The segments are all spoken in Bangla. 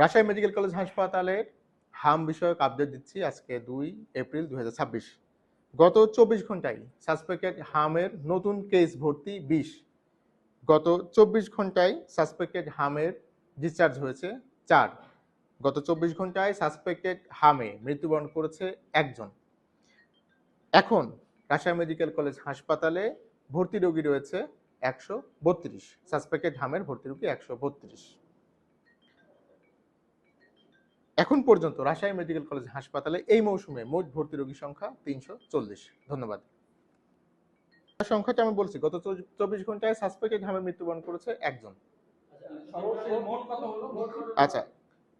রাজশাহী মেডিকেল কলেজ হাসপাতালের হাম বিষয়ক আপডেট দিচ্ছি আজকে 2 এপ্রিল 2026। গত 24 ঘন্টায় সাসপেক্টেড হামের নতুন কেস ভর্তি 20। গত 24 ঘন্টায় সাসপেক্টেড হামের ডিসচার্জ হয়েছে 4। গত 24 ঘন্টায় সাসপেক্টেড হামে মৃত্যুবরণ করেছে একজন। এখন রাজশাহী মেডিকেল কলেজ হাসপাতালে ভর্তি রোগী রয়েছে 132। সাসপেক্টেড হামের ভর্তি রোগী 132। এখন পর্যন্ত রাজশাহী মেডিকেল কলেজ হাসপাতালে এই মৌসুমে মোট ভর্তি রোগীর সংখ্যা 340। ধন্যবাদ। সংখ্যাটা আমি বলছি, গত 24 ঘন্টায় সাসপেক্টেড হামে মৃত্যুবরণ করেছে একজন। আচ্ছা,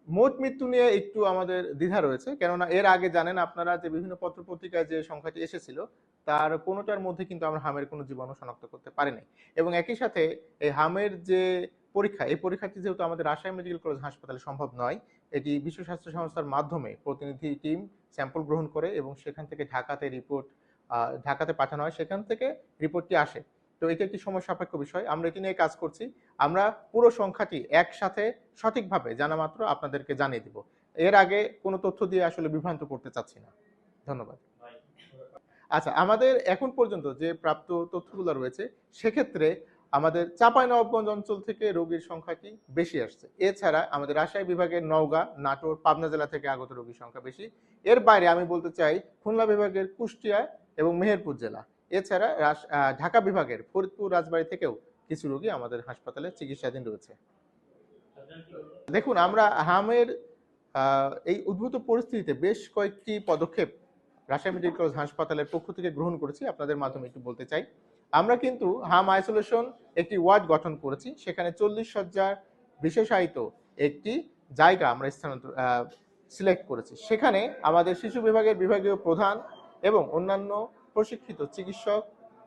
মোট মৃত্যু নিয়ে একটু আমাদের দ্বিধা রয়েছে, কেননা এর আগে জানেন আপনারা যে বিভিন্ন পত্রপত্রিকায় যে সংখ্যাটি এসেছিল তার কোনোটার মধ্যে কিন্তু আমরা হামের কোনো জীবাণু শনাক্ত করতে পারি নাই। এবং একই সাথে এই হামের যে পরীক্ষা, এই পরীক্ষাটি যেহেতু আমাদের রাজশাহী মেডিকেল কলেজ হাসপাতালে সম্ভব নয়, এটি বিশ্ব স্বাস্থ্য সংস্থার মাধ্যমে প্রতিনিধি টিম স্যাম্পল গ্রহণ করে এবং সেখান থেকে ঢাকাতে পাঠানো হয়, সেখান থেকে রিপোর্টটি আসে। তো এটি একটি সময় সাপেক্ষ বিষয়, আমরা এটি নিয়ে কাজ করছি। আমরা পুরো সংখ্যাটি একসাথে সঠিকভাবে জানা মাত্র আপনাদেরকে জানিয়ে দিব। এর আগে কোনো তথ্য দিয়ে আসলে বিভ্রান্ত করতে চাচ্ছি না। ধন্যবাদ। আচ্ছা, আমাদের এখন পর্যন্ত যে প্রাপ্ত তথ্যগুলো রয়েছে সেক্ষেত্রে আমাদের চাঁপাইনবাবগঞ্জ অঞ্চল থেকে রোগীর সংখ্যাটি বেশি আসছে। এছাড়া আমাদের রাজশাহী বিভাগের নওগাঁ, নাটোর, পাবনা জেলা থেকে আগত রোগীর সংখ্যা বেশি। এর বাইরে আমি বলতে চাই খুলনা বিভাগের কুষ্টিয়া এবং মেহেরপুর জেলা, এছাড়া ঢাকা বিভাগের ফরিদপুর, রাজবাড়ী থেকেও কিছু রোগী আমাদের হাসপাতালে চিকিৎসাধীন রয়েছে। দেখুন, আমরা হামের এই উদ্ভূত পরিস্থিতিতে বেশ কয়েকটি পদক্ষেপ রাজশাহী মেডিকেল কলেজ হাসপাতালের পক্ষ থেকে গ্রহণ করেছি, আপনাদের মাধ্যমে একটু বলতে চাই। আমরা কিন্তু হাম আইসোলেশন একটি ওয়ার্ড গঠন করেছি, সেখানে 40 শয্যার বিশেষায়িত একটি জায়গা আমরা সিলেক্ট করেছি। সেখানে আমাদের শিশু বিভাগের বিভাগীয় প্রধান এবং অন্যান্য প্রশিক্ষিত চিকিৎসক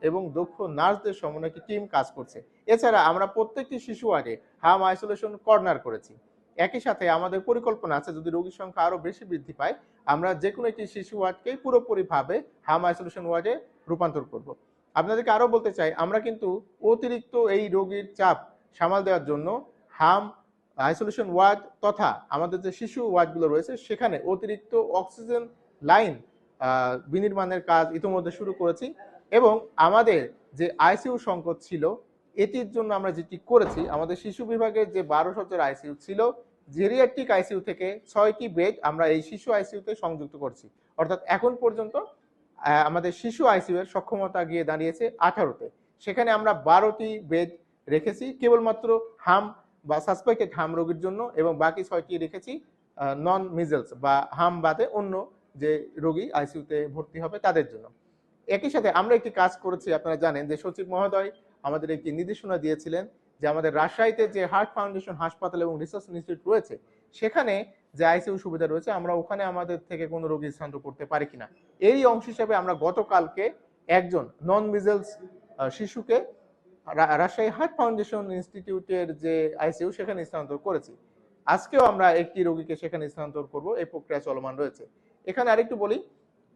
এবং দক্ষ নার্সদের সমন্বয়ে একটি টিম কাজ করছে। এছাড়া আমরা প্রত্যেকটি শিশু ওয়ার্ডে হাম আইসোলেশন কর্নার করেছি। একই সাথে আমাদের পরিকল্পনা আছে, যদি রোগীর সংখ্যা আরো বেশি বৃদ্ধি পায়, আমরা যে কোনো একটি শিশু ওয়ার্ডকেই পুরোপুরিভাবে হাম আইসোলেশন ওয়ার্ডে রূপান্তর করব। আপনাদেরকে আরো বলতে চাই, আমরা কিন্তু অতিরিক্ত এই রোগীর চাপ সামাল দেওয়ার জন্য হাম আইসোলেশন ওয়ার্ড তথা আমাদের যে শিশু ওয়ার্ডগুলো রয়েছে সেখানে অতিরিক্ত অক্সিজেন লাইন বিনির্মাণের কাজ ইতিমধ্যে শুরু করেছি। এবং আমাদের যে আইসিইউ সংকট ছিল, এটির জন্য আমরা যেটি করেছি, আমাদের শিশু বিভাগের যে 12 শয্যার আইসিইউ ছিল, জেরিয়াট্রিক আইসিইউ থেকে 6টি বেড আমরা এই শিশু আইসিইউতে সংযুক্ত করছি। অর্থাৎ এখন পর্যন্ত আমাদের শিশু আইসিইউ এর সক্ষমতা গিয়ে দাঁড়িয়েছে 18তে। সেখানে আমরা 12টি বেড রেখেছি কেবলমাত্র হাম বা সাসপেক্টেড হাম রোগীর জন্য, এবং বাকি 6টি রেখেছি নন মিজেলস বা হাম বাদে অন্য যে রোগী আইসিইউতে ভর্তি হবে তাদের জন্য। একই সাথে আমরা একটি কাজ করেছি, আপনারা জানেন যে সচিব মহোদয় আমাদের একটি নির্দেশনা দিয়েছিলেন যে আমাদের রাজশাহীতে যে হার্ট ফাউন্ডেশন হাসপাতাল এবং রিসার্চ ইনস্টিটিউট রয়েছে সেখানে যে আইসিইউ সুবিধা রয়েছে আমরা ওখানে আমাদের থেকে কোনো রোগী স্থানান্তর করতে পারি কিনা। এই অংশ হিসেবে আমরা গতকালকে একজন নন মিজেলস শিশুকে রাজশাহী হার্ট ফাউন্ডেশন ইনস্টিটিউটের যে আইসিইউ সেখানে স্থানান্তর করেছি। আজকেও আমরা একটি রোগীকে সেখানে স্থানান্তর করব, এই প্রক্রিয়া চলমান রয়েছে। এখানে আরেকটু বলি,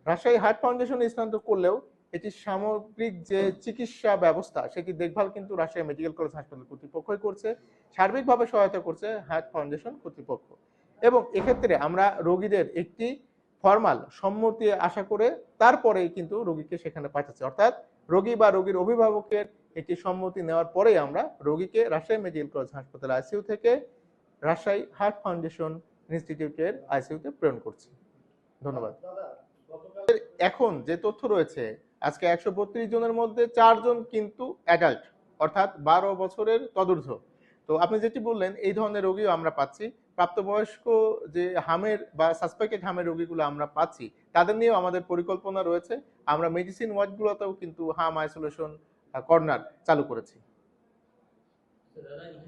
রাজশাহী হার্ট ফাউন্ডেশন স্থানান্তর করলেও এটি সামগ্রিক যে চিকিৎসা ব্যবস্থা সেটি দেখভাল কিন্তু রাজশাহী মেডিকেল কলেজ হাসপাতাল কর্তৃপক্ষই করছে, সার্বিকভাবে সহায়তা করছে হার্ট ফাউন্ডেশন কর্তৃপক্ষ। এবং এক্ষেত্রে আমরা রোগীদের একটি ফর্মাল সম্মতি আশা করে তারপরেই কিন্তু রোগীকে সেখানে পাঠাচ্ছি, অর্থাৎ রোগী বা রোগীর অভিভাবকের একটি সম্মতি নেওয়ার পরেই আমরা রোগীকে রাজশাহী মেডিকেল কলেজ হাসপাতাল আইসিইউ থেকে রাজশাহী হার্ট ফাউন্ডেশন ইনস্টিটিউটের আইসিইউতে প্রেরণ করছি। ধন্যবাদ। এখন যে তথ্য রয়েছে, আজকে 132 জনের মধ্যে 4 জন কিন্তু অ্যাডাল্ট, অর্থাৎ 12 বছরের তদূর্ধ্ব। তো আপনি যেটি বললেন এই ধরনের রোগীও আমরা পাচ্ছি। প্রাপ্তবয়স্ক যে হামের বা সাসপেক্টেড হামের রোগীগুলো আমরা পাচ্ছি, তাদের নিয়েও আমাদের পরিকল্পনা রয়েছে। আমরা মেডিসিন ওয়ার্ডগুলোতেও কিন্তু হাম আইসোলেশন কর্নার চালু করেছি।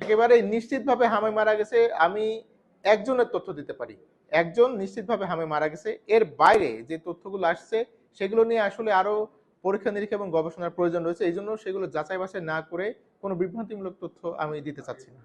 একেবারে নিশ্চিতভাবে হামে মারা গেছে আমি একজনের তথ্য দিতে পারি, একজন নিশ্চিতভাবে হামে মারা গেছে। এর বাইরে যে তথ্যগুলো আসছে সেগুলো নিয়ে আসলে আরো পরীক্ষা নিরীক্ষা এবং গবেষণার প্রয়োজন রয়েছে, এই জন্য সেগুলো যাচাই বাছাই না করে কোনো বিভ্রান্তিমূলক তথ্য আমি দিতে চাচ্ছি না।